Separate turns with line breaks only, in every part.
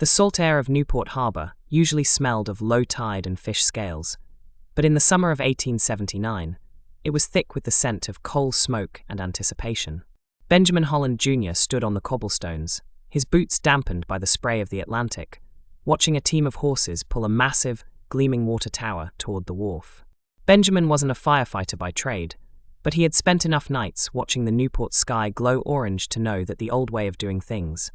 The salt air of Newport Harbor usually smelled of low tide and fish scales, but in the summer of 1879, it was thick with the scent of coal smoke and anticipation. Benjamin Holland Jr. stood on the cobblestones, his boots dampened by the spray of the Atlantic, watching a team of horses pull a massive, gleaming water tower toward the wharf. Benjamin wasn't a firefighter by trade, but he had spent enough nights watching the Newport sky glow orange to know that the old way of doing things,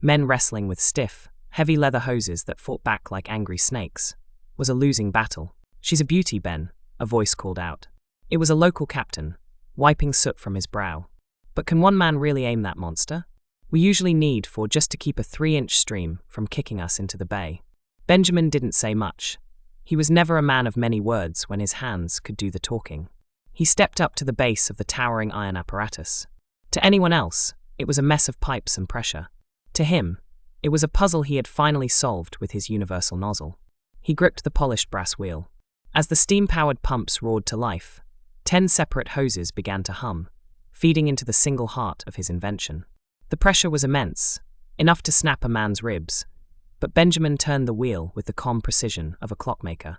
men wrestling with stiff, heavy leather hoses that fought back like angry snakes, was a losing battle. "She's a beauty, Ben," a voice called out. It was a local captain, wiping soot from his brow. "But can one man really aim that monster? We usually need 4 just to keep a 3-inch stream from kicking us into the bay." Benjamin didn't say much. He was never a man of many words when his hands could do the talking. He stepped up to the base of the towering iron apparatus. To anyone else, it was a mess of pipes and pressure. To him, it was a puzzle he had finally solved with his universal nozzle. He gripped the polished brass wheel. As the steam-powered pumps roared to life, 10 separate hoses began to hum, feeding into the single heart of his invention. The pressure was immense, enough to snap a man's ribs, but Benjamin turned the wheel with the calm precision of a clockmaker.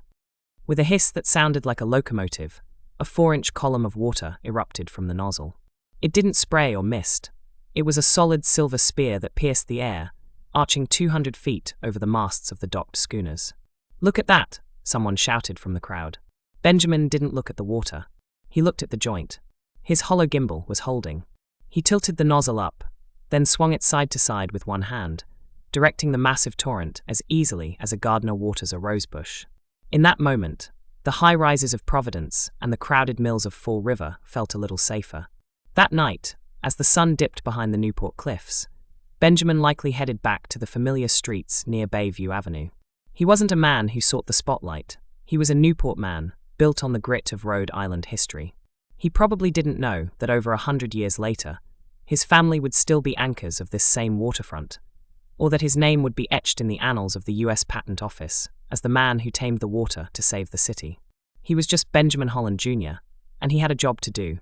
With a hiss that sounded like a locomotive, a 4-inch column of water erupted from the nozzle. It didn't spray or mist. It was a solid silver spear that pierced the air, arching 200 feet over the masts of the docked schooners. "Look at that!" someone shouted from the crowd. Benjamin didn't look at the water. He looked at the joint. His hollow gimbal was holding. He tilted the nozzle up, then swung it side to side with one hand, directing the massive torrent as easily as a gardener waters a rosebush. In that moment, the high rises of Providence and the crowded mills of Fall River felt a little safer. That night, as the sun dipped behind the Newport cliffs, Benjamin likely headed back to the familiar streets near Bayview Avenue. He wasn't a man who sought the spotlight. He was a Newport man, built on the grit of Rhode Island history. He probably didn't know that over 100 years later, his family would still be anchors of this same waterfront, or that his name would be etched in the annals of the U.S. Patent Office as the man who tamed the water to save the city. He was just Benjamin Holland Jr., and he had a job to do.